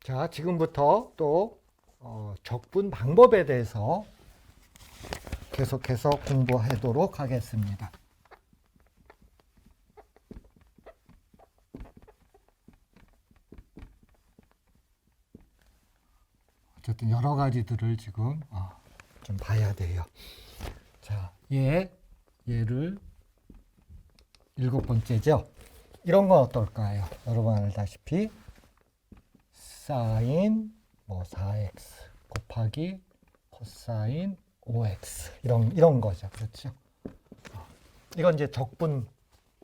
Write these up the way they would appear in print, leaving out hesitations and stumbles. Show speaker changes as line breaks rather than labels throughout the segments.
자, 지금부터 또 적분 방법에 대해서 계속해서 공부하도록 하겠습니다. 어쨌든 여러 가지들을 지금 좀 봐야 돼요. 자, 얘를 7번째죠. 이런 건 어떨까요? 여러분 알다시피 사인 4x 곱하기 코사인 5x 이런 거죠. 그렇죠? 이건 이제 적분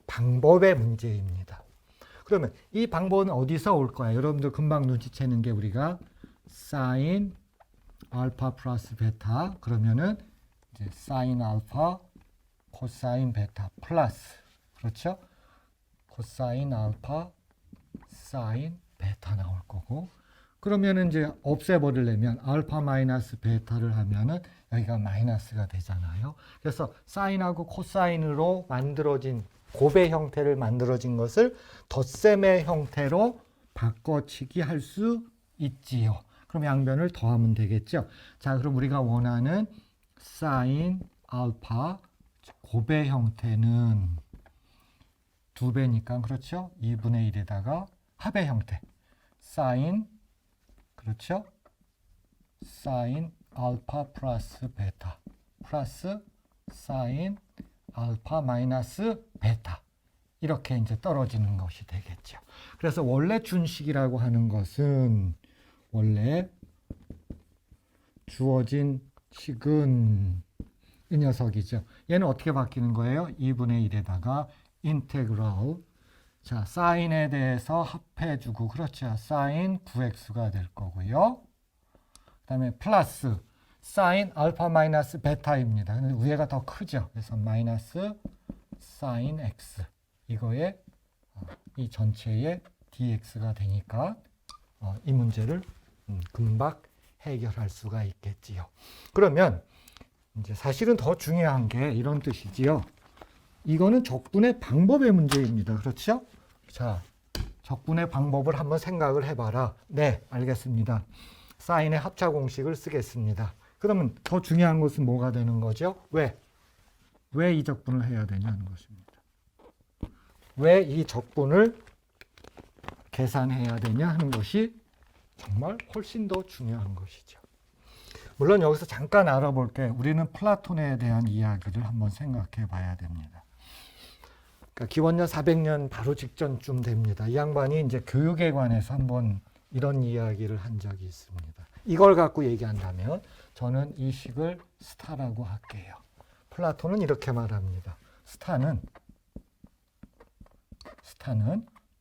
방법의 문제입니다. 그러면 이 방법은 어디서 올 거야? 여러분들 금방 눈치채는 게 우리가 사인 알파 플러스 베타 그러면은 이제 사인 알파 코사인 베타 플러스 그렇죠? 코사인 알파 사인 베타 나올 거고 그러면은 이제 없애버리려면 알파 마이너스 베타를 하면은 여기가 마이너스가 되잖아요. 그래서 사인하고 코사인으로 만들어진 곱의 형태를 만들어진 것을 덧셈의 형태로 바꿔치기 할 수 있지요. 그럼 양변을 더하면 되겠죠. 자, 그럼 우리가 원하는 사인 알파 곱의 형태는 2배니까 그렇죠? 2분의 1에다가 합의 형태 사인 그렇죠? 사인 알파 플러스 베타 플러스 사인 알파 마이너스 베타 이렇게 이제 떨어지는 것이 되겠죠. 그래서 원래 준식이라고 하는 것은 원래 주어진 식은 이 녀석이죠. 얘는 어떻게 바뀌는 거예요? 2분의 1에다가 인테그랄 자, 사인에 대해서 합해주고 그렇죠. 사인 9x가 될 거고요. 그 다음에 플러스 사인 알파 마이너스 베타입니다. 근데 위에가 더 크죠. 그래서 마이너스 사인 x 이거에 이 전체의 dx가 되니까 이 문제를 금방 해결할 수가 있겠지요. 그러면 이제 사실은 더 중요한 게 이런 뜻이지요. 이거는 적분의 방법의 문제입니다. 그렇죠? 자, 적분의 방법을 한번 생각을 해봐라. 네, 알겠습니다. 사인의 합차 공식을 쓰겠습니다. 그러면 더 중요한 것은 뭐가 되는 거죠? 왜 이 적분을 해야 되냐는 것입니다. 왜 이 적분을 계산해야 되냐 하는 것이 정말 훨씬 더 중요한 것이죠. 물론 여기서 잠깐 알아볼게. 우리는 플라톤에 대한 이야기를 한번 생각해 봐야 됩니다. 그러니까 기원전 400년 바로 직전쯤 됩니다. 이 양반이 이제 교육에 관해서 한번 이런 이야기를 한 적이 있습니다. 이걸 갖고 얘기한다면 저는 이 식을 스타라고 할게요. 플라톤은 이렇게 말합니다. 스타는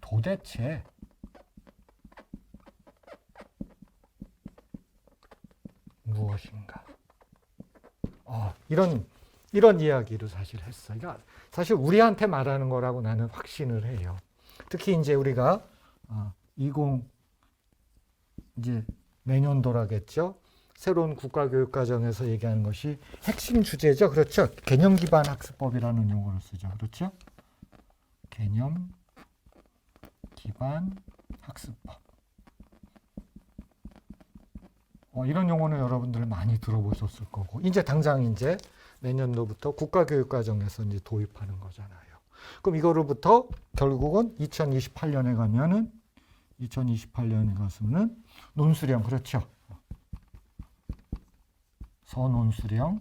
도대체 무엇인가? 이런 이야기를 사실 했어요. 그러니까 사실 우리한테 말하는 거라고 나는 확신을 해요. 특히 이제 우리가 20 이제 내년도라겠죠. 새로운 국가교육과정에서 얘기하는 것이 핵심 주제죠. 그렇죠? 개념 기반 학습법이라는 용어를 쓰죠. 그렇죠? 개념 기반 학습법. 이런 용어는 여러분들 많이 들어보셨을 거고 이제 당장 이제 내년도부터 국가교육과정에서 이제 도입하는 거잖아요. 그럼 이거로부터 결국은 2028년에 가면은 2028년에 가서는 논술형 그렇죠. 서논술형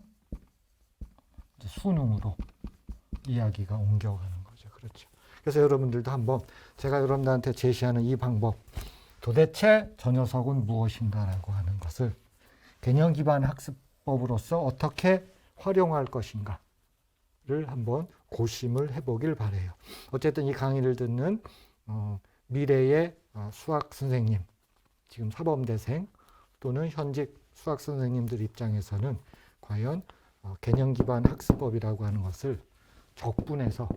이제 수능으로 이야기가 옮겨가는 거죠. 그렇죠. 그래서 여러분들도 한번 제가 여러분들한테 제시하는 이 방법 도대체 저 녀석은 무엇인가라고 하는 것을 개념 기반 학습법으로서 어떻게 활용할 것인가를 한번 고심을 해보길 바래요. 어쨌든 이 강의를 듣는 미래의 수학 선생님, 지금 사범대생 또는 현직 수학 선생님들 입장에서는 과연 개념 기반 학습법이라고 하는 것을 적분해서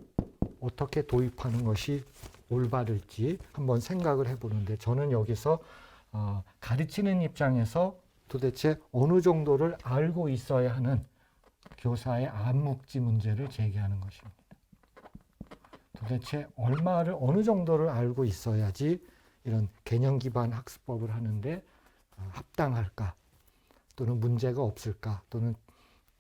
어떻게 도입하는 것이 올바를지 한번 생각을 해보는데 저는 여기서 가르치는 입장에서 도대체 어느 정도를 알고 있어야 하는 교사의 암묵지 문제를 제기하는 것입니다. 도대체 얼마를 어느 정도를 알고 있어야지 이런 개념 기반 학습법을 하는데 합당할까? 또는 문제가 없을까? 또는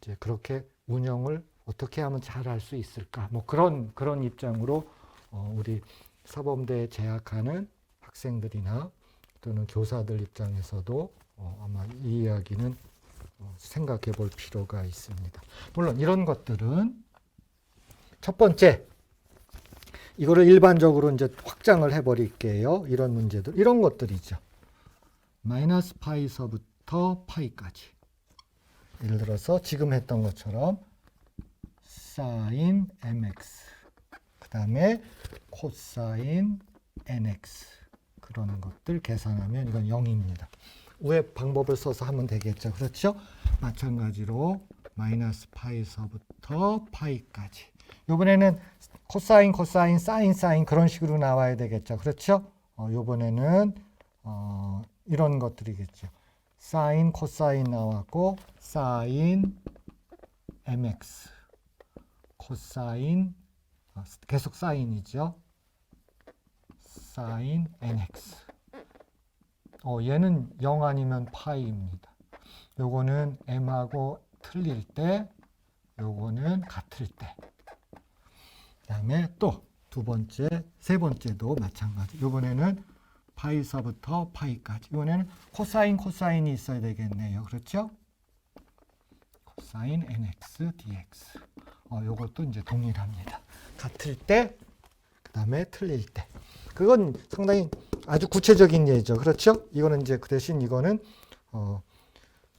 이제 그렇게 운영을 어떻게 하면 잘할 수 있을까? 뭐 그런 입장으로 우리 사범대에 재학하는 학생들이나 또는 교사들 입장에서도 아마 이 이야기는 생각해 볼 필요가 있습니다. 물론 이런 것들은 첫 번째, 이거를 일반적으로 이제 확장을 해버릴게요. 이런 문제들, 이런 것들이죠. 마이너스 파이서부터 파이까지. 예를 들어서 지금 했던 것처럼 사인 mx, 그 다음에 코사인 nx, 그런 것들 계산하면 이건 0입니다. 위에 방법을 써서 하면 되겠죠. 그렇죠? 마찬가지로 마이너스 파이서부터 파이까지. 이번에는 코사인, 코사인, 사인, 사인 그런 식으로 나와야 되겠죠. 그렇죠? 이번에는 이런 것들이겠죠. 사인, 코사인 나왔고 사인 mx, 코사인, 계속 사인이죠. 사인 nx. 얘는 0 아니면 파이입니다. 요거는 m하고 틀릴 때, 요거는 같을 때. 그 다음에 또 두 번째, 세 번째도 마찬가지. 요번에는 파이서부터 파이까지. 이번에는 코사인, 코사인이 있어야 되겠네요. 그렇죠? 코사인 nx dx. 요것도 이제 동일합니다. 같을 때, 그 다음에 틀릴 때. 그건 상당히 아주 구체적인 예죠. 그렇죠? 이거는 이제 그 대신 이거는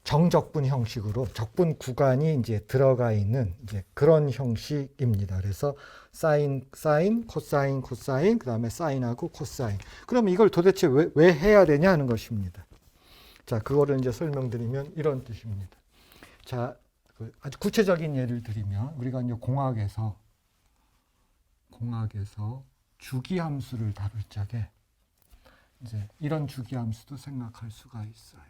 정적분 형식으로 적분 구간이 이제 들어가 있는 이제 그런 형식입니다. 그래서 사인, 사인, 코사인, 코사인, 그 다음에 사인하고 코사인. 그럼 이걸 도대체 왜 해야 되냐 하는 것입니다. 자, 그거를 이제 설명드리면 이런 뜻입니다. 자, 아주 구체적인 예를 드리면 우리가 이제 공학에서 주기함수를 다룰 적에 이제 이런 주기함수도 생각할 수가 있어요.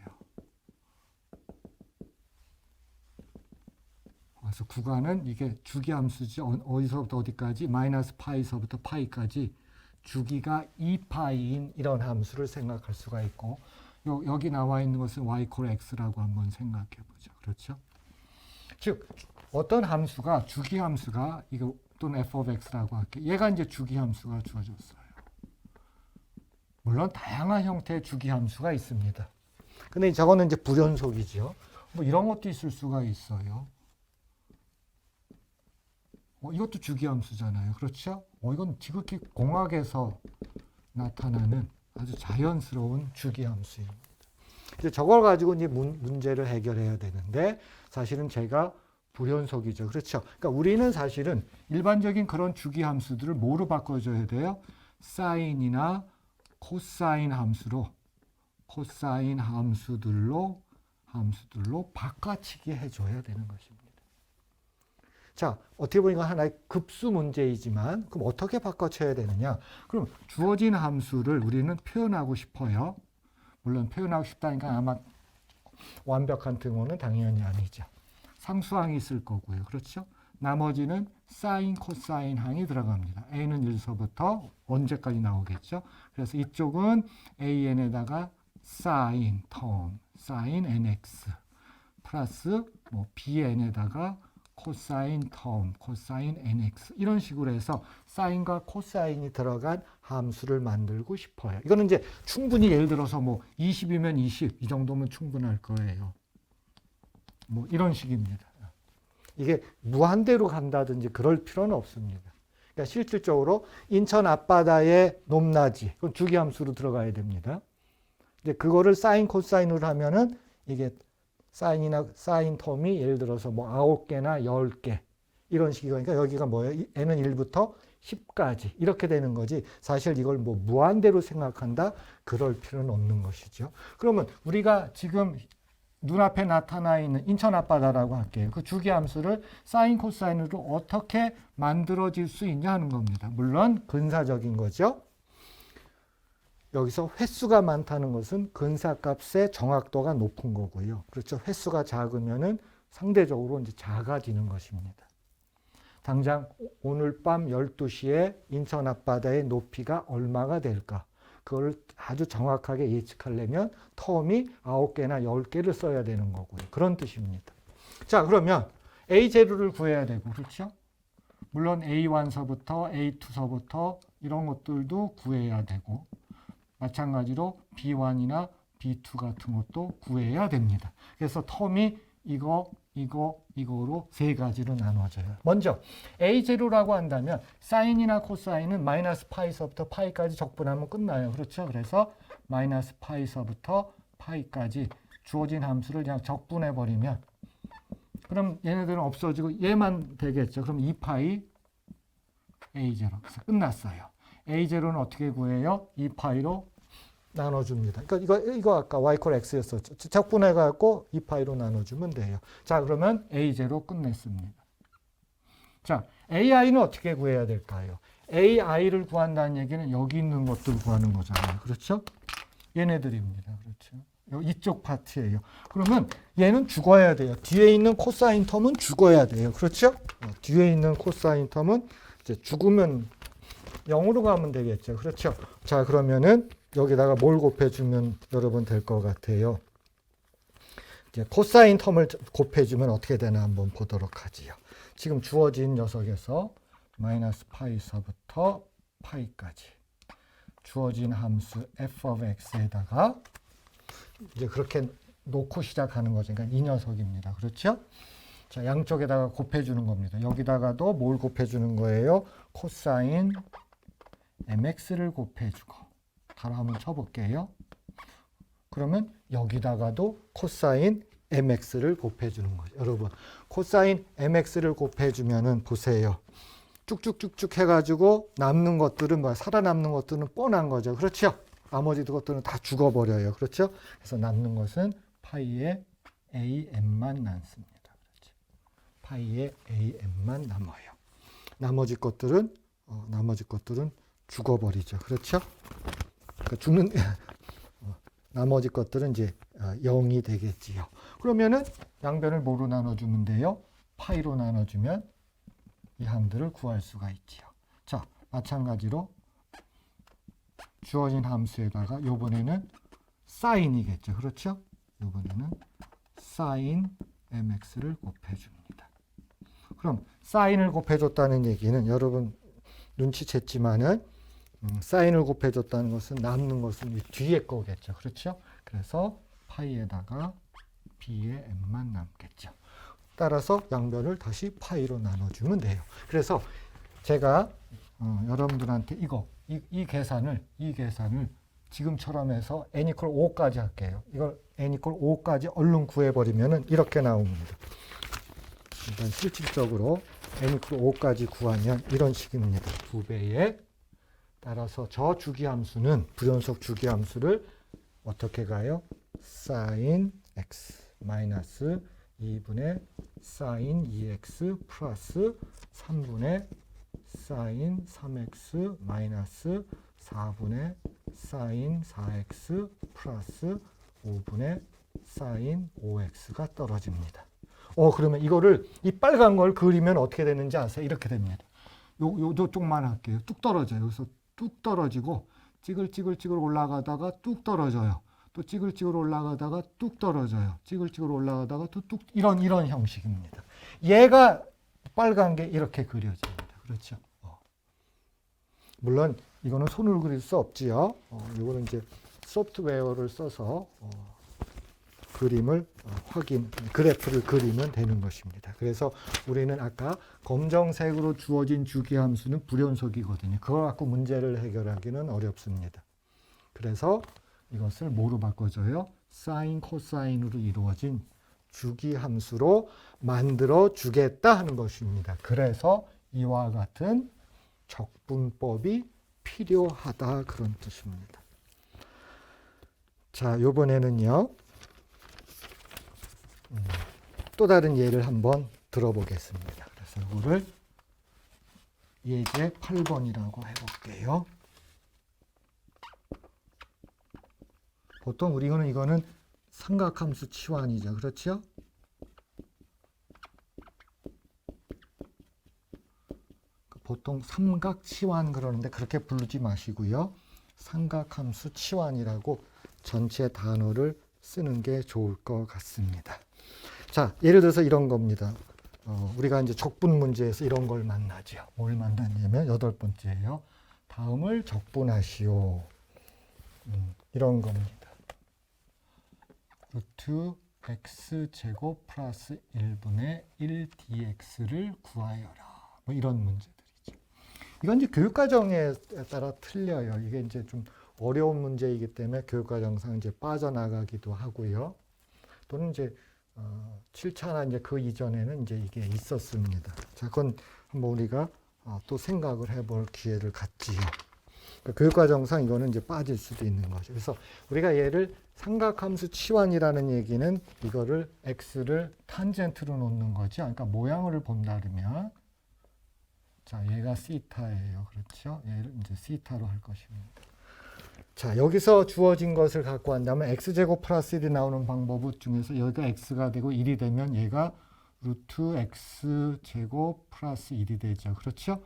그래서 구간은 이게 주기함수지. 어디서부터 어디까지? 마이너스 파이서부터 파이까지 주기가 2파이인 이런 함수를 생각할 수가 있고, 여기 나와 있는 것은 y x라고 한번 생각해 보죠. 그렇죠? 즉 어떤 함수가 주기함수가 이거 또는 f of x라고 할게요. 얘가 이제 주기함수가 주어졌어요. 물론 다양한 형태의 주기함수가 있습니다. 근데 저거는 이제 불연속이죠. 뭐 이런 것도 있을 수가 있어요. 이것도 주기함수잖아요. 그렇죠? 이건 지극히 공학에서 나타나는 아주 자연스러운 주기함수입니다. 이제 저걸 가지고 이제 문제를 해결해야 되는데 사실은 제가 불연속이죠. 그렇죠? 그러니까 우리는 사실은 일반적인 그런 주기함수들을 뭐로 바꿔줘야 돼요? 사인이나 코사인 함수로, 코사인 함수들로 바꿔치기 해줘야 되는 것입니다. 자, 어떻게 보니까 하나의 급수 문제이지만 그럼 어떻게 바꿔쳐야 되느냐? 그럼 주어진 함수를 우리는 표현하고 싶어요. 물론 표현하고 싶다니까 아마 완벽한 등호는 당연히 아니죠. 상수항이 있을 거고요. 그렇죠? 나머지는 사인, 코사인 항이 들어갑니다. a는 1서부터 언제까지 나오겠죠? 그래서 이쪽은 an에다가 사인 텀, 사인 nx 플러스 bn에다가 코사인 텀, 코사인 nx 이런 식으로 해서 사인과 코사인이 들어간 함수를 만들고 싶어요. 이거는 이제 충분히 예를 들어서 20이면 20 이 정도면 충분할 거예요. 이런 식입니다. 이게 무한대로 간다든지 그럴 필요는 없습니다. 그러니까 실질적으로 인천 앞바다의 높낮이, 그건 주기함수로 들어가야 됩니다. 이제 그거를 사인, 코사인으로 하면은 이게 사인이나 사인 텀이 예를 들어서 9개나 10개 이런 식이 그러니까 여기가 뭐예요? n은 1부터 10까지 이렇게 되는 거지. 사실 이걸 무한대로 생각한다? 그럴 필요는 없는 것이죠. 그러면 우리가 지금 눈앞에 나타나 있는 인천 앞바다라고 할게요. 그 주기함수를 사인, 코사인으로 어떻게 만들어질 수 있냐 하는 겁니다. 물론 근사적인 거죠. 여기서 횟수가 많다는 것은 근사값의 정확도가 높은 거고요. 그렇죠. 횟수가 작으면은 상대적으로 이제 작아지는 것입니다. 당장 오늘 밤 12시에 인천 앞바다의 높이가 얼마가 될까? 그걸 아주 정확하게 예측하려면 텀이 9개나 10개를 써야 되는 거고요. 그런 뜻입니다. 자, 그러면 A0를 구해야 되고, 그렇죠? 물론 A1서부터 A2서부터 이런 것들도 구해야 되고, 마찬가지로 B1이나 B2 같은 것도 구해야 됩니다. 그래서 텀이 이거로 세 가지로 나눠져요. 먼저 A0라고 한다면 사인이나 코사인은 마이너스 파이서부터 파이까지 적분하면 끝나요. 그렇죠? 그래서 마이너스 파이서부터 파이까지 주어진 함수를 그냥 적분해 버리면 그럼 얘네들은 없어지고 얘만 되겠죠. 그럼 2파이 A0. 그래서 끝났어요. A0는 어떻게 구해요? 2파이로 나눠줍니다. 그러니까 이거 아까 y 콜 x였었죠. 적분해갖고 2파이로 나눠주면 돼요. 자, 그러면 A0 끝냈습니다. 자, AI는 어떻게 구해야 될까요? AI를 구한다는 얘기는 여기 있는 것들 구하는 거잖아요. 그렇죠? 얘네들입니다. 그렇죠? 이쪽 파트예요. 그러면 얘는 죽어야 돼요. 뒤에 있는 코사인 텀은 죽어야 돼요. 그렇죠? 뒤에 있는 코사인 텀은 이제 죽으면 0으로 가면 되겠죠. 그렇죠? 자, 그러면은 여기다가 뭘 곱해주면 여러분 될 것 같아요. 이제 코사인 텀을 곱해주면 어떻게 되나 한번 보도록 하지요. 지금 주어진 녀석에서 마이너스 파이서부터 파이까지 주어진 함수 f of x에다가 이제 그렇게 놓고 시작하는 거죠. 그러니까 이 녀석입니다. 그렇죠? 자, 양쪽에다가 곱해주는 겁니다. 여기다가도 뭘 곱해주는 거예요? 코사인 mx를 곱해주고 바로 한번 쳐볼게요. 그러면 여기다가도 코사인 mx를 곱해주는 거죠. 여러분, 코사인 mx를 곱해주면은 보세요. 쭉쭉쭉쭉 해가지고 남는 것들은 살아남는 것들은 뻔한 거죠. 그렇죠? 나머지 것들은 다 죽어버려요. 그렇죠? 그래서 남는 것은 파이의 am만 남습니다. 그렇죠? 파이의 am만 남아요. 나머지 것들은 죽어버리죠. 그렇죠? 그러니까 죽는 나머지 것들은 이제 0이 되겠지요. 그러면은 양변을 뭐로 나눠주면 돼요? 파이로 나눠주면 이 함들을 구할 수가 있지요. 자, 마찬가지로 주어진 함수에다가 요번에는 사인이겠죠. 그렇죠? 요번에는 사인 mx를 곱해줍니다. 그럼 사인을 곱해줬다는 얘기는 여러분 눈치챘지만은 사인을 곱해줬다는 것은 남는 것은 이 뒤에 거겠죠. 그렇죠? 그래서 파이에다가 b의 m만 남겠죠. 따라서 양변을 다시 파이로 나눠주면 돼요. 그래서 제가 여러분들한테 이 계산을 지금처럼 해서 n 이퀄 5까지 할게요. 이걸 n 이퀄 5까지 얼른 구해버리면 이렇게 나옵니다. 일단 실질적으로 n 이퀄 5까지 구하면 이런 식입니다. 2배에 따라서 저 주기함수는 불연속 주기함수를 어떻게 가요? sin x 마이너스 2분의 sin 2x 플러스 3분의 sin 3x 마이너스 4분의 sin 4x 플러스 5분의 sin 5x가 떨어집니다. 그러면 이거를 이 빨간 걸 그리면 어떻게 되는지 아세요? 이렇게 됩니다. 요쪽만 할게요. 뚝 떨어져요. 그래서 뚝 떨어지고 찌글찌글 올라가다가 뚝 떨어져요. 또 찌글찌글 올라가다가 뚝 떨어져요. 찌글찌글 올라가다가 또 뚝 이런 형식입니다. 얘가 빨간 게 이렇게 그려집니다. 그렇죠? 물론 이거는 손으로 그릴 수 없지요. 이거는 이제 소프트웨어를 써서 그래프를 그리면 되는 것입니다. 그래서 우리는 아까 검정색으로 주어진 주기함수는 불연속이거든요. 그걸 갖고 문제를 해결하기는 어렵습니다. 그래서 이것을 뭐로 바꿔줘요? 사인, 코사인으로 이루어진 주기함수로 만들어 주겠다 하는 것입니다. 그래서 이와 같은 적분법이 필요하다 그런 뜻입니다. 자, 이번에는요. 또 다른 예를 한번 들어보겠습니다. 그래서 이거를 예제 8번이라고 해볼게요. 보통 이거는 삼각함수 치환이죠. 그렇죠? 보통 삼각 치환 그러는데 그렇게 부르지 마시고요. 삼각함수 치환이라고 전체 단어를 쓰는 게 좋을 것 같습니다. 자, 예를 들어서 이런 겁니다. 우리가 이제 적분 문제에서 이런 걸 만나죠. 뭘 만났냐면 8번째예요. 다음을 적분하시오. 이런 겁니다. 루트 x제곱 플러스 1분의 1dx를 구하여라. 뭐 이런 문제들이죠. 이건 이제 교육과정에 따라 틀려요. 이게 이제 좀 어려운 문제이기 때문에 교육과정상 이제 빠져나가기도 하고요. 또는 이제 7차나 이제 그 이전에는 이제 이게 있었습니다. 자, 그건 한번 우리가 또 생각을 해볼 기회를 갖지요. 그러니까 교육과정상 이거는 이제 빠질 수도 있는 거죠. 그래서 우리가 얘를 삼각함수 치환이라는 얘기는 이거를 x를 탄젠트로 놓는 거죠. 그러니까 모양을 본다 그러면 자, 얘가 시타예요. 그렇죠? 얘를 이제 시타로 할 것입니다. 자, 여기서 주어진 것을 갖고 한다면 x제곱 플러스 1이 나오는 방법 중에서 여기가 x가 되고 1이 되면 얘가 루트 x제곱 플러스 1이 되죠. 그렇죠?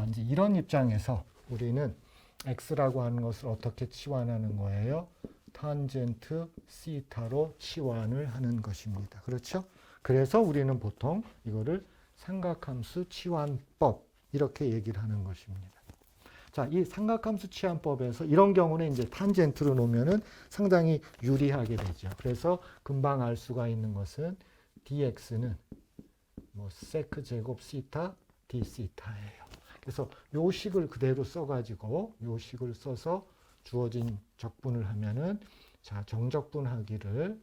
이제 이런 입장에서 우리는 x라고 하는 것을 어떻게 치환하는 거예요? 탄젠트 시타로 치환을 하는 것입니다. 그렇죠? 그래서 우리는 보통 이거를 삼각함수 치환법 이렇게 얘기를 하는 것입니다. 자, 이 삼각함수 치환법에서 이런 경우는 이제 탄젠트로 놓으면은 상당히 유리하게 되죠. 그래서 금방 알 수가 있는 것은 dx는 뭐 세크 제곱 시타 d 시타예요. 그래서 요 식을 그대로 써가지고 요 식을 써서 주어진 적분을 하면은 자, 정적분하기를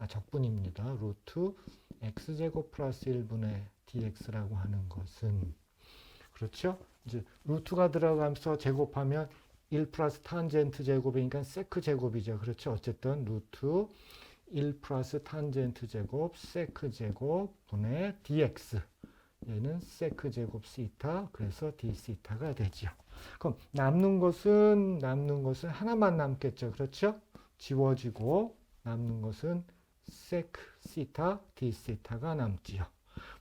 적분입니다. 루트 x제곱 플러스 1분의 dx라고 하는 것은 그렇죠? 이제 루트가 들어가면서 제곱하면 1 플러스 탄젠트 제곱이니까 세크 제곱이죠. 그렇죠? 어쨌든 루트 1 플러스 탄젠트 제곱 세크 제곱 분의 dx. 얘는 세크 제곱 시타, 그래서 d 시타가 되죠. 그럼 남는 것은 하나만 남겠죠. 그렇죠? 지워지고 남는 것은 세크 시타, d 시타가 남지요.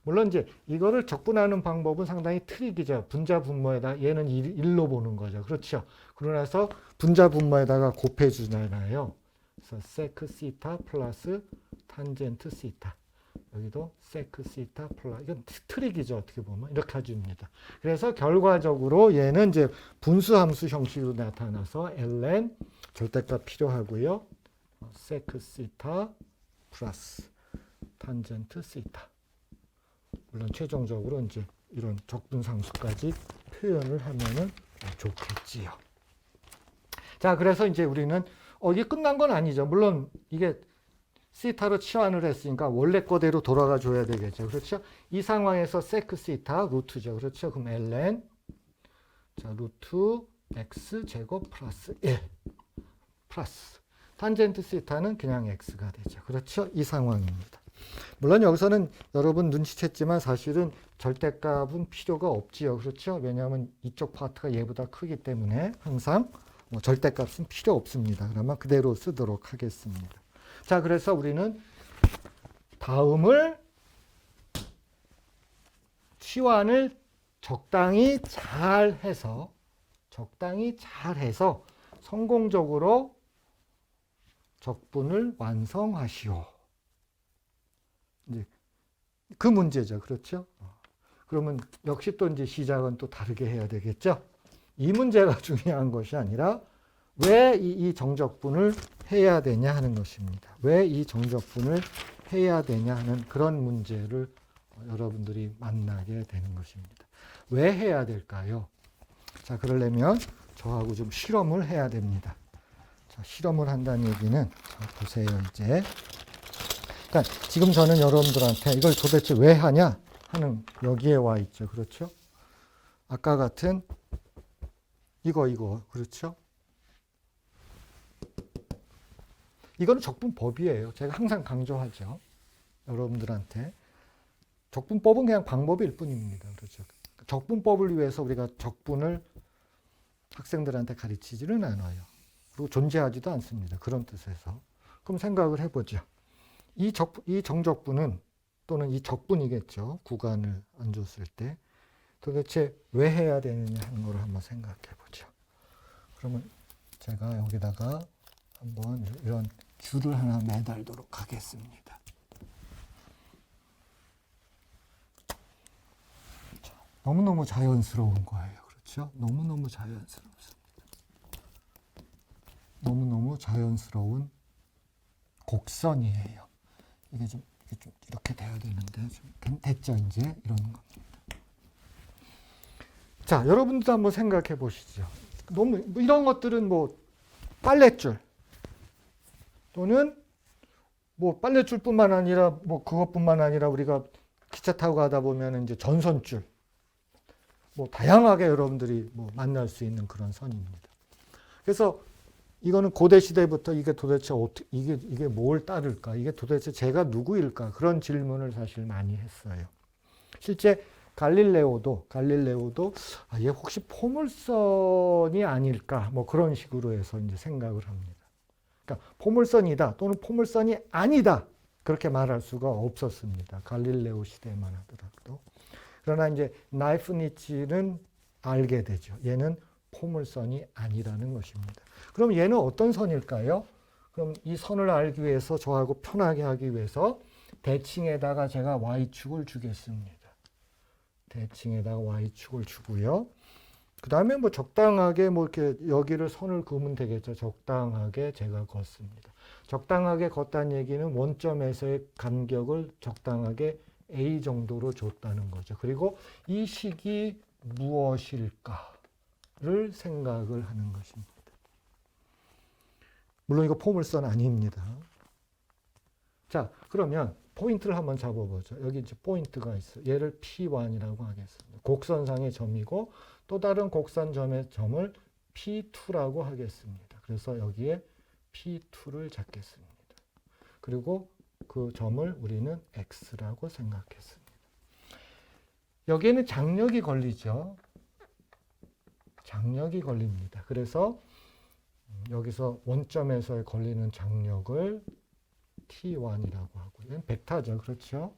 물론 이제 이거를 적분하는 방법은 상당히 트릭이죠. 분자 분모에다 얘는 1로 보는 거죠. 그렇죠? 그러나서 분자 분모에다가 곱해 주잖아요. 그래서 세크 시타 플러스 탄젠트 시타. 여기도 세크 시타 플러스, 이건 트릭이죠. 어떻게 보면 이렇게 해줍니다. 그래서 결과적으로 얘는 이제 분수함수 형식으로 나타나서 ln 절대값 필요하고요. 세크 시타 플러스 탄젠트 시타. 물론 최종적으로 이제 이런 적분상수까지 표현을 하면은 좋겠지요. 자, 그래서 이제 우리는 이게 끝난 건 아니죠. 물론 이게 시타로 치환을 했으니까 원래 거대로 돌아가 줘야 되겠죠. 그렇죠? 이 상황에서 세크 시타 루트죠. 그렇죠? 그럼 ln 자, 루트 x 제곱 플러스 1 플러스 탄젠트 시타는 그냥 x가 되죠. 그렇죠? 이 상황입니다. 물론 여기서는 여러분 눈치챘지만 사실은 절대값은 필요가 없지요. 그렇죠? 왜냐하면 이쪽 파트가 얘보다 크기 때문에 항상 절대값은 필요 없습니다. 그러면 그대로 쓰도록 하겠습니다. 자, 그래서 우리는 다음을 치환을 적당히 잘 해서 성공적으로 적분을 완성하시오. 이제 그 문제죠. 그렇죠? 그러면 역시 또 이제 시작은 또 다르게 해야 되겠죠? 이 문제가 중요한 것이 아니라 왜 이 정적분을 해야 되냐 하는 것입니다. 왜 이 정적분을 해야 되냐 하는 그런 문제를 여러분들이 만나게 되는 것입니다. 왜 해야 될까요? 자, 그러려면 저하고 좀 실험을 해야 됩니다. 자, 실험을 한다는 얘기는 자, 보세요. 이제 그러니까 지금 저는 여러분들한테 이걸 도대체 왜 하냐 하는 여기에 와 있죠. 그렇죠? 아까 같은 이거 그렇죠? 이거는 적분법이에요. 제가 항상 강조하죠. 여러분들한테. 적분법은 그냥 방법일 뿐입니다. 그렇죠? 적분법을 위해서 우리가 적분을 학생들한테 가르치지는 않아요. 그리고 존재하지도 않습니다. 그런 뜻에서. 그럼 생각을 해보죠. 이 정적분은 또는 이 적분이겠죠. 구간을 안 줬을 때 도대체 왜 해야 되느냐 하는 걸 한번 생각해 보죠. 그러면 제가 여기다가 한번 이런 줄을 하나 매달도록 하겠습니다. 자, 너무너무 자연스러운 거예요. 그렇죠? 너무너무 자연스럽습니다. 너무너무 자연스러운 곡선이에요. 이게 좀 이렇게 돼야 되는데 좀 됐죠? 이제 이런 겁니다. 자, 여러분도 한번 생각해 보시죠. 너무 이런 것들은 뭐 빨랫줄 또는 뭐 빨랫줄뿐만 아니라 뭐 그것뿐만 아니라 우리가 기차 타고 가다 보면 이제 전선줄 뭐 다양하게 여러분들이 뭐 만날 수 있는 그런 선입니다. 그래서 이거는 고대 시대부터 이게 도대체 어떻게 이게 뭘 따를까? 이게 도대체 제가 누구일까? 그런 질문을 사실 많이 했어요. 실제 갈릴레오도 얘 혹시 포물선이 아닐까? 뭐 그런 식으로 해서 이제 생각을 합니다. 그러니까 포물선이다 또는 포물선이 아니다. 그렇게 말할 수가 없었습니다. 갈릴레오 시대만 하더라도. 그러나 이제 나이프니치는 알게 되죠. 얘는 포물선이 아니라는 것입니다. 그럼 얘는 어떤 선일까요? 그럼 이 선을 알기 위해서 저하고 편하게 하기 위해서 대칭에다가 제가 y축을 주겠습니다. 대칭에다가 y축을 주고요. 그 다음에 뭐 적당하게 뭐 이렇게 여기를 선을 그으면 되겠죠. 적당하게 제가 걷습니다. 적당하게 걷다는 얘기는 원점에서의 간격을 적당하게 a 정도로 줬다는 거죠. 그리고 이 식이 무엇일까를 생각을 하는 것입니다. 물론 이거 포물선 아닙니다. 자, 그러면 포인트를 한번 잡아보죠. 여기 이제 포인트가 있어요. 얘를 P1이라고 하겠습니다. 곡선상의 점이고 또 다른 곡선점의 점을 P2라고 하겠습니다. 그래서 여기에 P2를 잡겠습니다. 그리고 그 점을 우리는 X라고 생각했습니다. 여기에는 장력이 걸리죠. 장력이 걸립니다. 그래서 여기서 원점에서 걸리는 장력을 T1이라고 하고, 얘는 벡터죠. 그렇죠?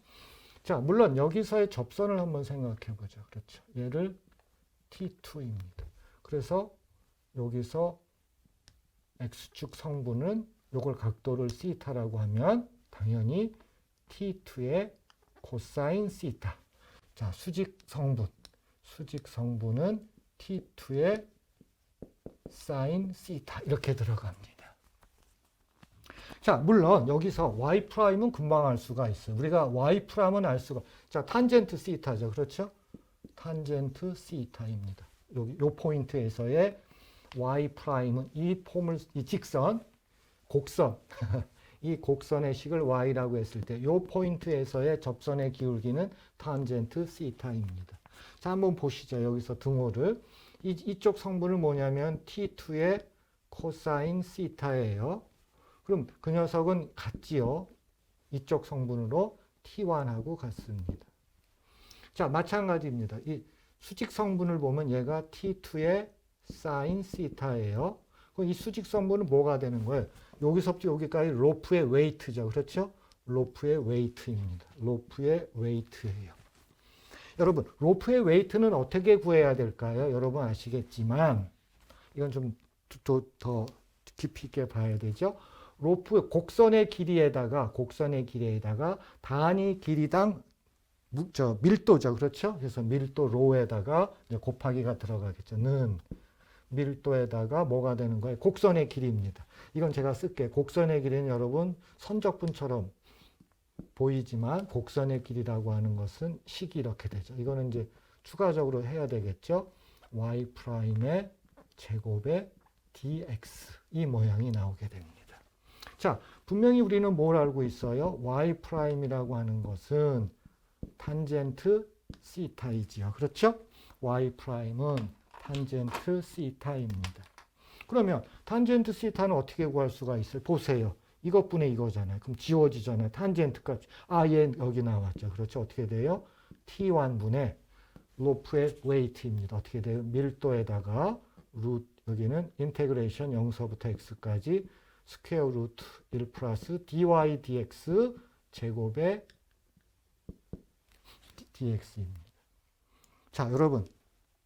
자, 물론 여기서의 접선을 한번 생각해 보죠. 그렇죠? 얘를 T2입니다. 그래서 여기서 X축 성분은 요걸 각도를 시타라고 하면 당연히 T2의 코사인 시타. 자, 수직 성분은 T2의 사인 시타 이렇게 들어갑니다. 자, 물론 여기서 y''은 금방 알 수가 있어요. 우리가 y''은 알 수가. 자, 탄젠트 시타죠. 그렇죠? 탄젠트 시타입니다. 여기 요 포인트에서의 y''은 이 직선, 곡선, 이 곡선의 식을 y라고 했을 때 요 포인트에서의 접선의 기울기는 탄젠트 시타입니다. 자, 한번 보시죠. 여기서 등호를. 이쪽 성분은 뭐냐면 T2의 코사인 시타예요. 그럼 그 녀석은 같지요. 이쪽 성분으로 T1하고 같습니다. 자, 마찬가지입니다. 이 수직 성분을 보면 얘가 T2의 사인 시타예요. 그럼 이 수직 성분은 뭐가 되는 거예요? 여기서부터 여기까지 로프의 웨이트죠. 그렇죠? 로프의 웨이트입니다. 로프의 웨이트예요. 여러분, 로프의 웨이트는 어떻게 구해야 될까요? 여러분 아시겠지만 이건 좀 더 깊이 있게 봐야 되죠. 로프 곡선의 길이에다가 단위 길이당 밀도죠. 그렇죠? 그래서 밀도 로에다가 곱하기가 들어가겠죠. 는 밀도에다가 뭐가 되는 거예요? 곡선의 길이입니다. 이건 제가 쓸게요. 곡선의 길이는 여러분 선적분처럼 보이지만 곡선의 길이라고 하는 것은 식이 이렇게 되죠. 이거는 이제 추가적으로 해야 되겠죠. y''의 제곱에 dx 이 모양이 나오게 됩니다. 자, 분명히 우리는 뭘 알고 있어요? y''이라고 하는 것은 탄젠트 시타이지요. 그렇죠? y''은 탄젠트 시타입니다. 그러면 탄젠트 시타는 어떻게 구할 수가 있어요? 보세요. 이것분의 이거잖아요. 그럼 지워지잖아요. 탄젠트가 얘 여기 나왔죠. 그렇죠? 어떻게 돼요? T1분의 로프의 웨이트입니다. 어떻게 돼요? 밀도에다가 여기는 인테그레이션 0서부터 x까지 스퀘어 루트 1 플러스 dy dx 제곱의 dx입니다. 자, 여러분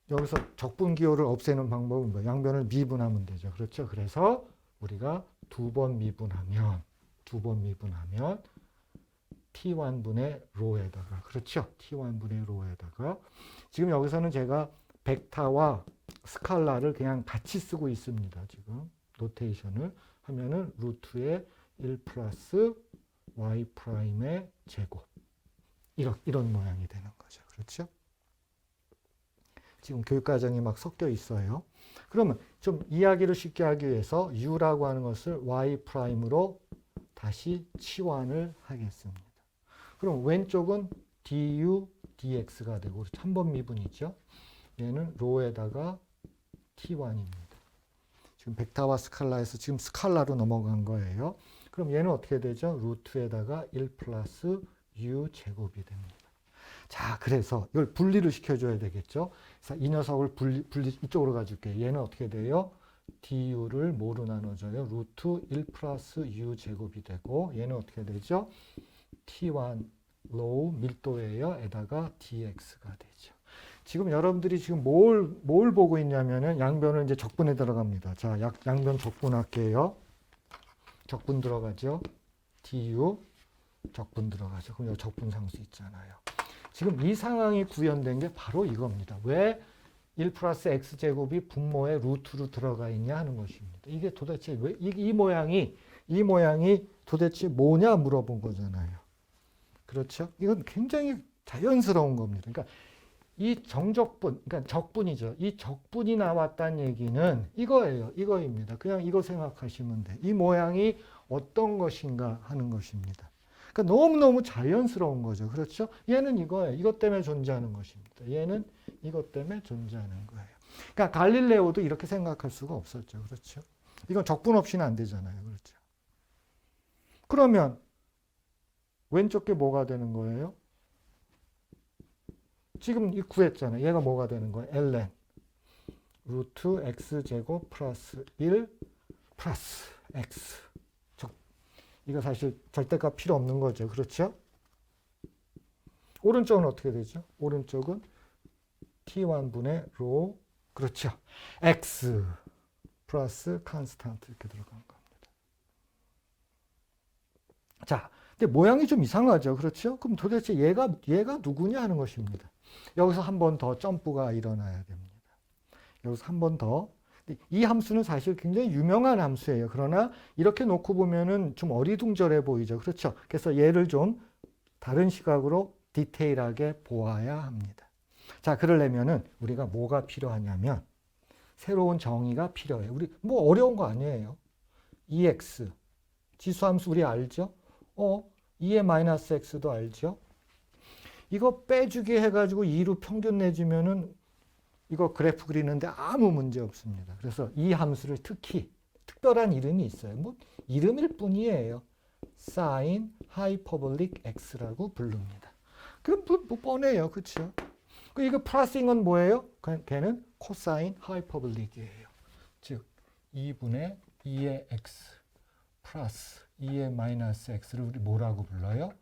여기서 적분 기호를 없애는 방법은 뭐예요? 양변을 미분하면 되죠. 그렇죠? 그래서 우리가 두 번 미분하면 t1분의 로에다가, 그렇죠? t1분의 로에다가, 지금 여기서는 제가 벡터와 스칼라를 그냥 같이 쓰고 있습니다. 지금 노테이션을 하면은 루트의 1 플러스 y 프라임의 제곱, 이런 모양이 되는 거죠. 그렇죠? 지금 교육과정이 막 섞여 있어요. 그러면 좀 이야기를 쉽게 하기 위해서 u라고 하는 것을 y 프라임으로 다시 치환을 하겠습니다. 그럼 왼쪽은 du dx가 되고, 한 번 미분이죠. 얘는 로에다가 t1입니다. 지금 벡터와 스칼라에서 지금 스칼라로 넘어간 거예요. 그럼 얘는 어떻게 되죠? 루트에다가 1 플러스 u 제곱이 됩니다. 자, 그래서 이걸 분리를 시켜줘야 되겠죠. 그래서 이 녀석을 분리 이쪽으로 가줄게요. 얘는 어떻게 돼요? du를 뭐로 나눠줘요? 루트 1 플러스 u 제곱이 되고, 얘는 어떻게 되죠? t1 로우 밀도예요. 에다가 dx가 되죠. 지금 여러분들이 지금 뭘 보고 있냐면은 양변을 이제 적분에 들어갑니다. 자, 양변 적분할게요. 적분 들어가죠. du 적분 들어가죠. 그럼 여기 적분 상수 있잖아요. 지금 이 상황이 구현된 게 바로 이겁니다. 왜 1 플러스 x제곱이 분모의 루트로 들어가 있냐 하는 것입니다. 이게 도대체 왜 이 모양이 도대체 뭐냐 물어본 거잖아요. 그렇죠? 이건 굉장히 자연스러운 겁니다. 그러니까 이 정적분, 그러니까 적분이죠. 이 적분이 나왔다는 얘기는 이거예요. 이거입니다. 그냥 이거 생각하시면 돼. 이 모양이 어떤 것인가 하는 것입니다. 그러니까 너무너무 자연스러운 거죠. 그렇죠? 얘는 이거예요. 이것 때문에 존재하는 것입니다. 얘는 이것 때문에 존재하는 거예요. 그러니까 갈릴레오도 이렇게 생각할 수가 없었죠. 그렇죠? 이건 적분 없이는 안 되잖아요. 그렇죠? 그러면 왼쪽 게 뭐가 되는 거예요? 지금 구했잖아요. 얘가 뭐가 되는 거예요? ln 루트 x제곱 플러스 1 플러스 x. 이거 사실 절대값 필요 없는 거죠. 그렇죠? 오른쪽은 어떻게 되죠? 오른쪽은 t1분의 로, 그렇죠? x 플러스 컨스탄트 이렇게 들어간 겁니다. 자, 근데 모양이 좀 이상하죠. 그렇죠? 그럼 도대체 얘가 누구냐 하는 것입니다. 여기서 한 번 더 점프가 일어나야 됩니다. 여기서 한 번 더. 이 함수는 사실 굉장히 유명한 함수예요. 그러나 이렇게 놓고 보면은 좀 어리둥절해 보이죠. 그렇죠? 그래서 얘를 좀 다른 시각으로 디테일하게 보아야 합니다. 자, 그러려면은 우리가 뭐가 필요하냐면 새로운 정의가 필요해요. 우리 뭐 어려운 거 아니에요. EX 지수함수 우리 알죠? 2의 마이너스 x도 알죠? 이거 빼주기 해가지고 2로 평균 내주면은 이거 그래프 그리는데 아무 문제 없습니다. 그래서 이 함수를 특히 특별한 이름이 있어요. 뭐 이름일 뿐이에요. sin hyperbolic x라고 부릅니다. 그럼 뭐 뻔해요. 그렇죠? 이거 플러스인 건 뭐예요? 걔는 코사인 하이퍼볼릭이에요. 즉 2분의 2의 x 플러스 2의 마이너스 x를 우리 뭐라고 불러요?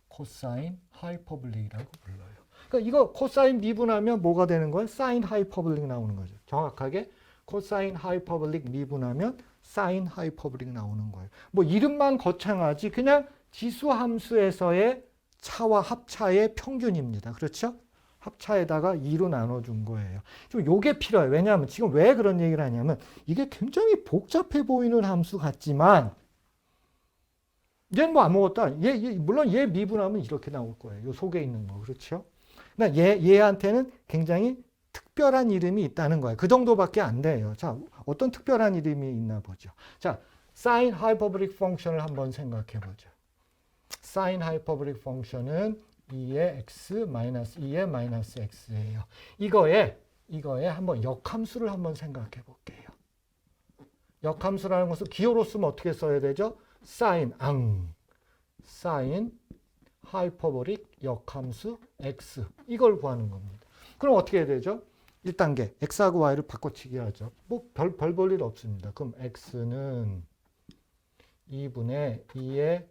코사인 하이퍼볼릭이라고 불러요. 그러니까 이거 코사인 미분하면 뭐가 되는 거예요? 사인 하이퍼볼릭 나오는 거죠. 정확하게 코사인 하이퍼볼릭 미분하면 사인 하이퍼볼릭 나오는 거예요. 뭐 이름만 거창하지 그냥 지수 함수에서의 차와 합차의 평균입니다. 그렇죠? 합차에다가 2로 나눠준 거예요. 좀 요게 필요해요. 왜냐하면 지금 왜 그런 얘기를 하냐면 이게 굉장히 복잡해 보이는 함수 같지만 얘는 뭐 아무것도 아니에요. 물론 얘 미분하면 이렇게 나올 거예요. 요 속에 있는 거. 그렇죠? 그러니까 얘한테는 굉장히 특별한 이름이 있다는 거예요. 그 정도밖에 안 돼요. 자, 어떤 특별한 이름이 있나 보죠. 자, sin hyperbolic 펑션을 한번 생각해 보죠. sin hyperbolic 펑션은 2의 x 마이너스 2의 마이너스 x예요. 이거에 한번 역함수를 한번 생각해 볼게요. 역함수라는 것을 기호로 쓰면 어떻게 써야 되죠? sin 하이퍼보릭 역함수 x 이걸 구하는 겁니다. 그럼 어떻게 해야 되죠? 1단계 x하고 y를 바꿔치기 하죠. 뭐 별 볼 일 없습니다. 그럼 x는 2분의 2의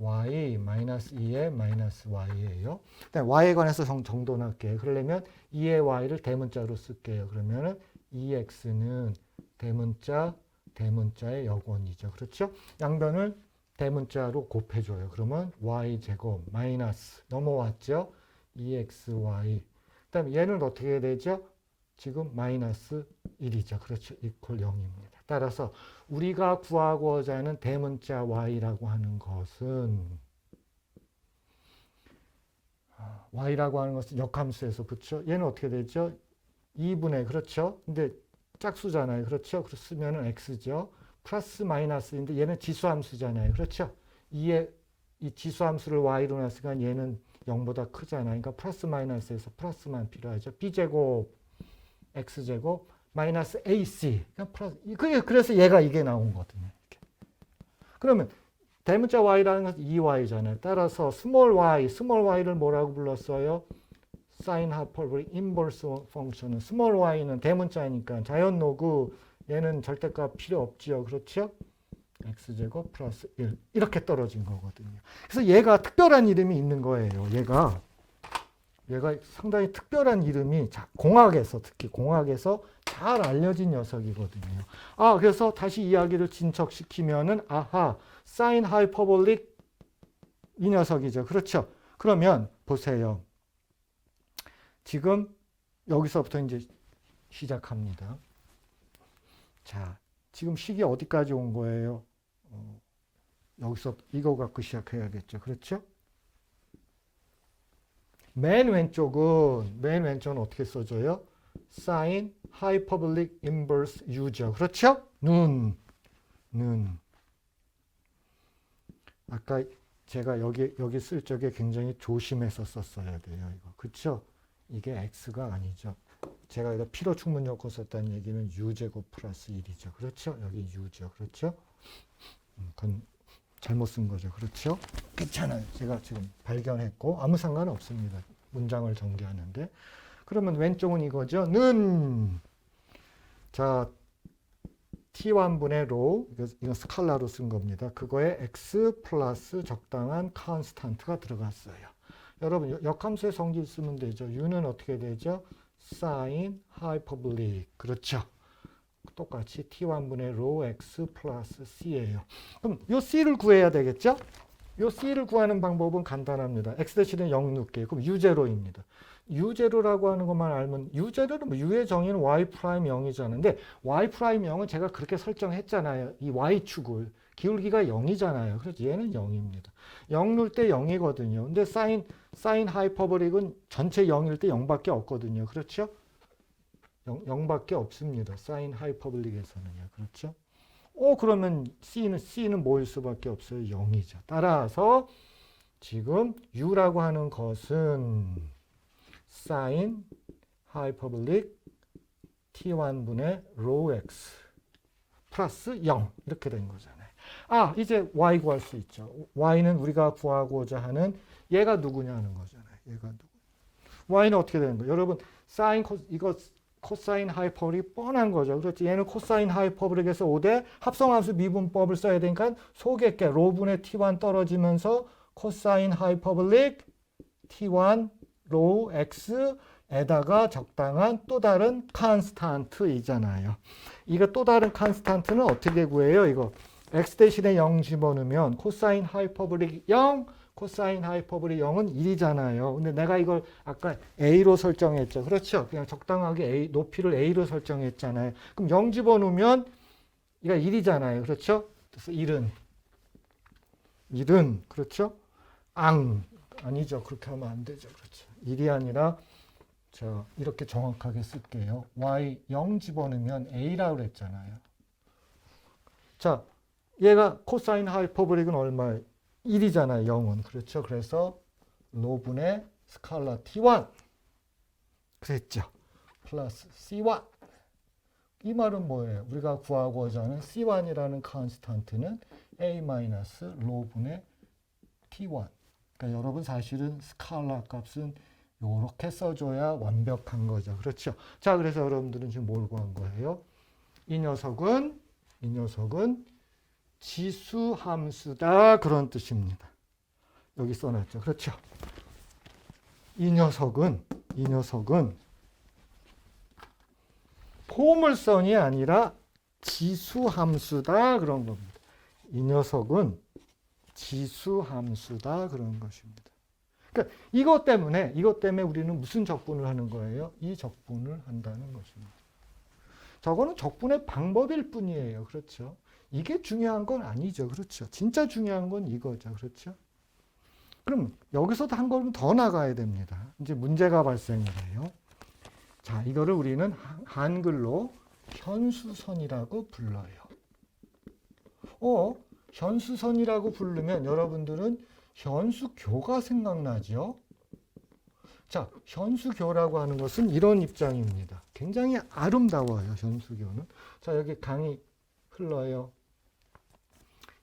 y 마이너스 2의 마이너스 y예요. y에 관해서 정돈할게요. 그러려면 2의 y를 대문자로 쓸게요. 그러면은 2x는 대문자의 역원이죠. 그렇죠? 양변을 대문자로 곱해줘요. 그러면 y제곱 마이너스 넘어왔죠? 2xy. 그다음에 얘는 어떻게 해야 되죠? 지금 마이너스 1이죠. 그렇죠? 이퀄 0입니다. 따라서 우리가 구하고자 하는 대문자 y라고 하는 것은 역함수에서 그렇죠? 얘는 어떻게 되죠? 2분의 그렇죠? 근데 짝수잖아요. 그렇죠? 쓰면은 x죠. 플러스 마이너스인데 얘는 지수함수잖아요. 그렇죠? 이 지수함수를 y로 놨으니까 얘는 0보다 크잖아요. 그러니까 플러스 마이너스에서 플러스만 필요하죠. b제곱 x제곱 마이너스 ac. 그래서 얘가 이게 나온 거거든요. 이렇게. 그러면 대문자 y라는 것은 2y잖아요. 따라서 스몰 y를 뭐라고 불렀어요? 사인 하이퍼볼릭 인버스 펑션은 스몰 y는 대문자니까 자연노구 얘는 절대값 필요 없지요. 그렇죠? x제곱 플러스 1 이렇게 떨어진 거거든요. 그래서 얘가 특별한 이름이 있는 거예요. 얘가 상당히 특별한 이름이 특히 공학에서 잘 알려진 녀석이거든요. 그래서 다시 이야기를 진척시키면은 사인 하이퍼볼릭 이 녀석이죠. 그렇죠? 그러면 보세요. 지금 여기서부터 이제 시작합니다. 자, 지금 식이 어디까지 온 거예요? 여기서 이거 갖고 시작해야겠죠. 그렇죠? 맨 왼쪽은 어떻게 써줘요? sin hyperbolic inverse u죠. 그렇죠? 눈. 아까 제가 여기 쓸 적에 굉장히 조심해서 썼어야 돼요. 이거. 그렇죠? 이게 x가 아니죠. 제가 여기다 필요 충분 넣고 썼다는 얘기는 u제곱 플러스 1이죠. 그렇죠? 여기 u죠. 그렇죠? 그건 잘못 쓴 거죠. 그렇죠? 괜찮아요. 제가 지금 발견했고 아무 상관없습니다. 문장을 전개하는데. 그러면 왼쪽은 이거죠. 자, t1분의 로, 이건 스칼라로 쓴 겁니다. 그거에 x 플러스 적당한 컨스탄트가 들어갔어요. 여러분 역함수의 성질 쓰면 되죠. u는 어떻게 되죠? sin hyperbolic. 그렇죠. 똑같이 t1분의 로 x 플러스 c예요. 그럼 요 c를 구해야 되겠죠? 요 c를 구하는 방법은 간단합니다. x 대신에 0 넣을게요. 그럼 u0입니다. u0라고 하는 것만 알면 u0는 u의 정의는 y 프라임 0이잖아요. 근데 y 프라임 0은 제가 그렇게 설정했잖아요. 이 y축을. 기울기가 0이잖아요. 그래서 얘는 0입니다. 0 넣을 때 0이거든요. 근데 사인 하이퍼볼릭은 전체 0일 때 0밖에 없거든요. 그렇죠? 0밖에 없습니다. 사인 하이퍼볼릭에서는요. 그렇죠? 그러면 C는 뭐일 수밖에 없어요? 0이죠. 따라서 지금 U라고 하는 것은 사인 하이퍼볼릭 T1분의 로 X 플러스 0 이렇게 된 거잖아요. 이제 Y 구할 수 있죠. Y는 우리가 구하고자 하는 얘가 누구냐 하는 거잖아요. 얘가 누구? Y는 어떻게 되는 거예요? 여러분 이거 코사인 하이퍼볼릭이 뻔한 거죠. 그렇지. 얘는 코사인 하이퍼볼릭에서 5대 합성함수 미분법을 써야 되니까 속에 게 로분의 t1 떨어지면서 코사인 하이퍼볼릭 t1 로 x에다가 적당한 또 다른 컨스탄트이잖아요. 이거 또 다른 컨스탄트는 어떻게 구해요? 이거 x 대신에 0 집어넣으면 코사인 하이퍼볼릭 0 코사인 하이퍼볼릭 0은 1이잖아요. 근데 내가 이걸 아까 a로 설정했죠. 그렇죠? 그냥 적당하게 높이를 a로 설정했잖아요. 그럼 0 집어넣으면 이거 1이잖아요. 그렇죠? 그래서 1은 그렇죠? 아니죠. 그렇게 하면 안 되죠. 그렇죠. 1이 아니라 이렇게 정확하게 쓸게요. y 0 집어넣으면 a라고 그랬잖아요. 자, 얘가 코사인 하이퍼볼릭은 얼마예요? 1이잖아요. 0은. 그렇죠. 그래서 로분의 스칼라 t1 그랬죠. 플러스 c1 이 말은 뭐예요? 우리가 구하고자 하는 c1이라는 컨스탄트는 a-로분의 t1 그러니까 여러분 사실은 스칼라 값은 이렇게 써줘야 완벽한 거죠. 그렇죠. 자, 그래서 여러분들은 지금 뭘 구한 거예요? 이 녀석은 지수 함수다 그런 뜻입니다. 여기 써놨죠. 그렇죠. 이 녀석은 포물선이 아니라 지수함수다 그런 겁니다. 이 녀석은 지수함수다 그런 것입니다. 그러니까 이것 때문에 우리는 무슨 적분을 하는 거예요? 이 적분을 한다는 것입니다. 저거는 적분의 방법일 뿐이에요. 그렇죠? 이게 중요한 건 아니죠. 그렇죠? 진짜 중요한 건 이거죠. 그렇죠? 그럼 여기서도 한 걸음 더 나가야 됩니다. 이제 문제가 발생을 해요. 자, 이거를 우리는 한글로 현수선이라고 불러요. 현수선이라고 부르면 여러분들은 현수교가 생각나죠? 자, 현수교라고 하는 것은 이런 입장입니다. 굉장히 아름다워요, 현수교는. 자, 여기 강이 흘러요.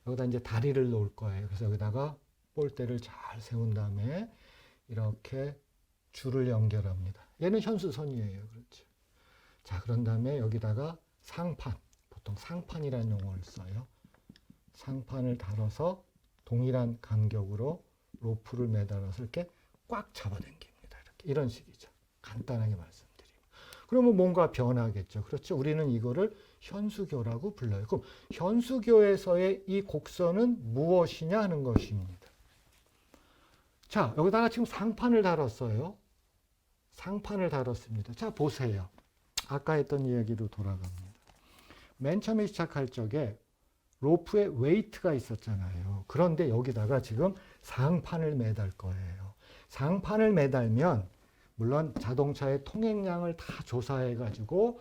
여기다 이제 다리를 놓을 거예요. 그래서 여기다가 볼대를 잘 세운 다음에 이렇게 줄을 연결합니다. 얘는 현수선이에요. 그렇죠. 자, 그런 다음에 여기다가 상판, 보통 상판이라는 용어를 써요. 상판을 달아서 동일한 간격으로 로프를 매달아서 이렇게 꽉 잡아당깁니다. 이렇게 이런 식이죠. 간단하게 말씀드리면. 그러면 뭔가 변하겠죠. 그렇죠. 우리는 이거를 현수교라고 불러요. 그럼 현수교에서의 이 곡선은 무엇이냐 하는 것입니다. 자, 여기다가 지금 상판을 달았어요. 상판을 달았습니다. 자, 보세요. 아까 했던 이야기로 돌아갑니다. 맨 처음에 시작할 적에 로프에 웨이트가 있었잖아요. 그런데 여기다가 지금 상판을 매달 거예요. 상판을 매달면 물론 자동차의 통행량을 다 조사해 가지고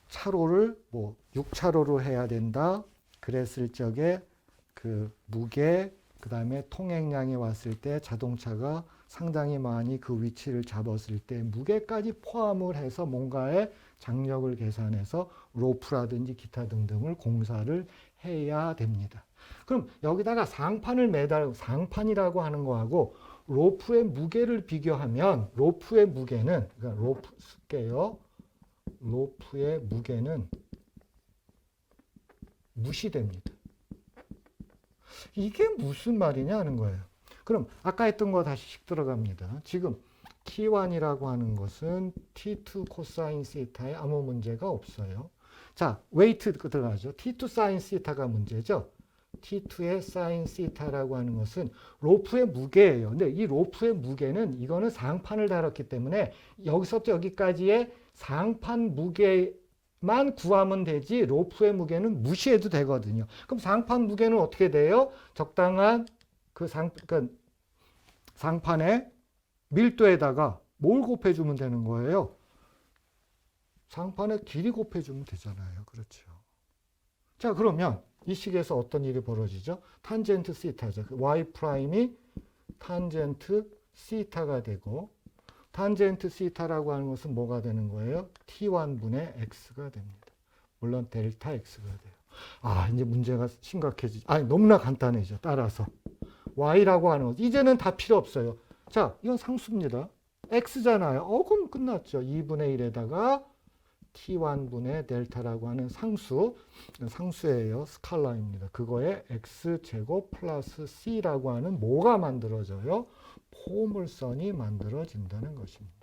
차로를 뭐 6차로로 해야 된다. 그랬을 적에 그 무게 그다음에 통행량이 왔을 때 자동차가 상당히 많이 그 위치를 잡았을 때 무게까지 포함을 해서 뭔가의 장력을 계산해서 로프라든지 기타 등등을 공사를 해야 됩니다. 그럼 여기다가 상판을 상판이라고 하는 거하고 로프의 무게를 비교하면 로프의 무게는 그러니까 로프의 무게는 무시됩니다. 이게 무슨 말이냐 하는 거예요. 그럼 아까 했던 거 다시 들어갑니다. 지금 T1이라고 하는 것은 T2 코사인 시타에 아무 문제가 없어요. 자, 웨이트 들어가죠. T2 사인 시타가 문제죠. T2의 사인 시타라고 하는 것은 로프의 무게예요. 근데 이 로프의 무게는 이거는 상판을 달았기 때문에 여기서부터 여기까지의 상판 무게만 구하면 되지 로프의 무게는 무시해도 되거든요. 그럼 상판 무게는 어떻게 돼요? 적당한 그러니까 상판의 밀도에다가 뭘 곱해주면 되는 거예요? 상판의 길이 곱해주면 되잖아요. 그렇죠. 자, 그러면 이 식에서 어떤 일이 벌어지죠? 탄젠트 시타죠. y 프라임이 탄젠트 시타가 되고 탄젠트 시타라고 하는 것은 뭐가 되는 거예요? t1분의 x가 됩니다. 물론 델타 x가 돼요. 아, 이제 문제가 심각해지죠. 아니, 너무나 간단해져. 따라서 y라고 하는 것 이제는 다 필요 없어요. 자, 이건 상수입니다. x잖아요. 그럼 끝났죠. 2분의 1에다가 t1분의 델타라고 하는 상수예요. 스칼라입니다. 그거에 x제곱 플러스 c라고 하는 뭐가 만들어져요? 포물선이 만들어진다는 것입니다.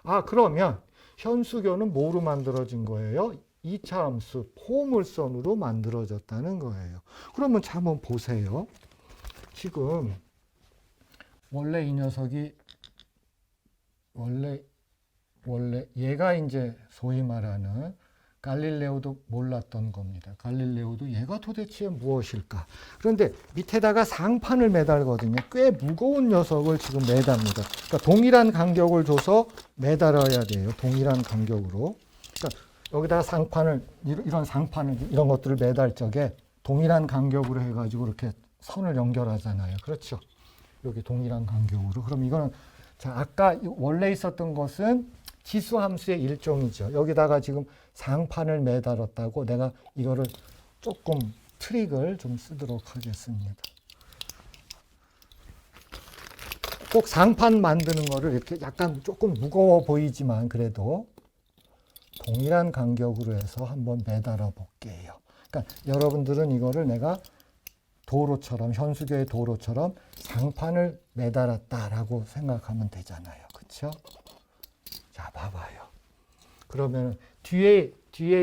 아, 그러면 현수교는 뭐로 만들어진 거예요? 2차 함수 포물선으로 만들어졌다는 거예요. 그러면 자, 한번 보세요. 지금 원래 이 녀석이 원래 얘가 이제 소위 말하는 갈릴레오도 몰랐던 겁니다. 갈릴레오도 얘가 도대체 무엇일까? 그런데 밑에다가 상판을 매달거든요. 꽤 무거운 녀석을 지금 매답니다. 그러니까 동일한 간격을 줘서 매달아야 돼요. 동일한 간격으로. 그러니까 여기다가 상판을 이런 상판을 이런 것들을 매달 적에 동일한 간격으로 해가지고 이렇게 선을 연결하잖아요. 그렇죠? 여기 동일한 간격으로. 그럼 이거는 자, 아까 원래 있었던 것은 지수함수의 일종이죠. 여기다가 지금 상판을 매달았다고 내가 이거를 조금 트릭을 좀 쓰도록 하겠습니다. 꼭 상판 만드는 거를 이렇게 약간 조금 무거워 보이지만 그래도 동일한 간격으로 해서 한번 매달아 볼게요. 그러니까 여러분들은 이거를 내가 도로처럼 현수교의 도로처럼 상판을 매달았다라고 생각하면 되잖아요. 그렇죠? 자, 봐봐요. 그러면 뒤에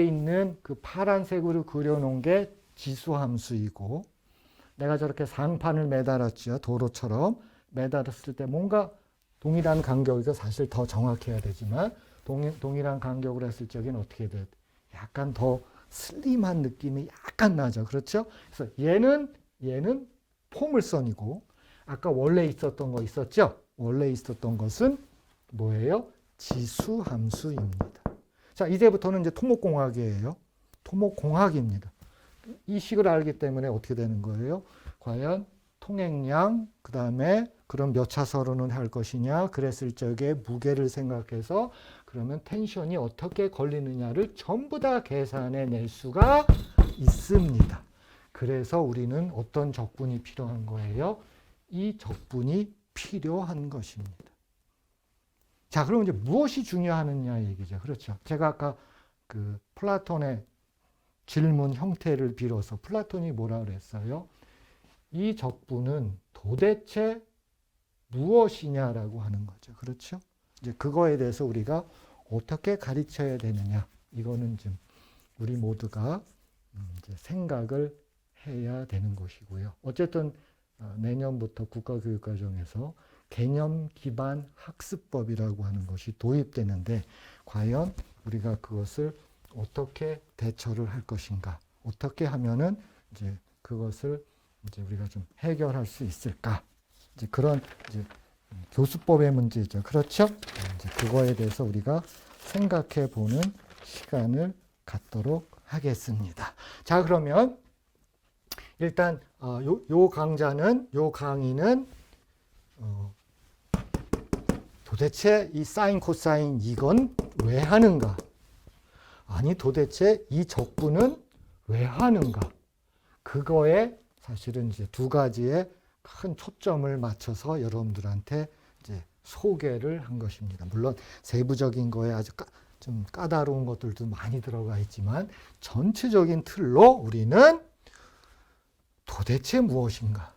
있는 그 파란색으로 그려놓은 게 지수함수이고 내가 저렇게 상판을 매달았죠. 도로처럼 매달았을 때 뭔가 동일한 간격이고 사실 더 정확해야 되지만 동일한 간격으로 했을 적에는 어떻게 돼? 약간 더 슬림한 느낌이 약간 나죠. 그렇죠? 그래서 얘는 포물선이고 아까 원래 있었던 거 있었죠? 원래 있었던 것은 뭐예요? 지수함수입니다. 자, 이제부터는 이제 토목공학이에요. 토목공학입니다. 이 식을 알기 때문에 어떻게 되는 거예요? 과연 통행량, 그 다음에 그럼 몇 차선으로는 할 것이냐, 그랬을 적에 무게를 생각해서 그러면 텐션이 어떻게 걸리느냐를 전부 다 계산해 낼 수가 있습니다. 그래서 우리는 어떤 적분이 필요한 거예요? 이 적분이 필요한 것입니다. 자, 그럼 이제 무엇이 중요하느냐 얘기죠. 그렇죠. 제가 아까 그 플라톤의 질문 형태를 빌어서 플라톤이 뭐라 그랬어요? 이 적분은 도대체 무엇이냐라고 하는 거죠. 그렇죠? 이제 그거에 대해서 우리가 어떻게 가르쳐야 되느냐. 이거는 좀 우리 모두가 이제 생각을 해야 되는 것이고요. 어쨌든 내년부터 국가교육과정에서 개념 기반 학습법이라고 하는 것이 도입되는데 과연 우리가 그것을 어떻게 대처를 할 것인가? 어떻게 하면은 이제 그것을 이제 우리가 좀 해결할 수 있을까? 이제 그런 이제 교수법의 문제죠. 그렇죠? 이제 그거에 대해서 우리가 생각해 보는 시간을 갖도록 하겠습니다. 자, 그러면 일단 요 강의는 도대체 이 사인 코사인 이건 왜 하는가? 아니 도대체 이 적분은 왜 하는가? 그거에 사실은 이제 두 가지의 큰 초점을 맞춰서 여러분들한테 이제 소개를 한 것입니다. 물론 세부적인 거에 아주 좀 까다로운 것들도 많이 들어가 있지만 전체적인 틀로 우리는 도대체 무엇인가?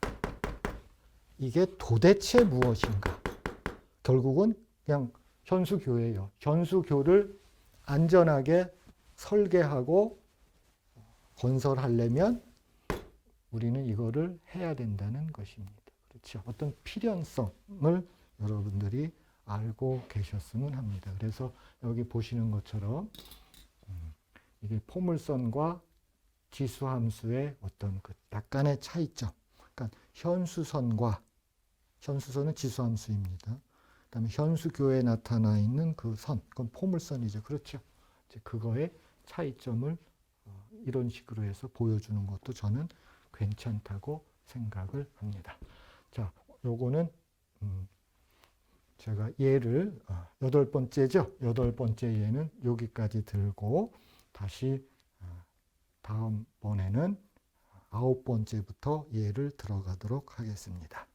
이게 도대체 무엇인가? 결국은 그냥 현수교예요. 현수교를 안전하게 설계하고 건설하려면 우리는 이거를 해야 된다는 것입니다. 그렇죠? 어떤 필연성을 여러분들이 알고 계셨으면 합니다. 그래서 여기 보시는 것처럼 이게 포물선과 지수함수의 어떤 그 약간의 차이점. 그러니까 현수선은 지수함수입니다. 그다음에 현수교에 나타나 있는 그 선, 그건 포물선이죠. 그렇죠? 이제 그거의 차이점을 이런 식으로 해서 보여주는 것도 저는 괜찮다고 생각을 합니다. 자, 요거는 제가 예를 8번째죠. 8번째 예는 여기까지 들고 다시 다음번에는 9번째부터 예를 들어가도록 하겠습니다.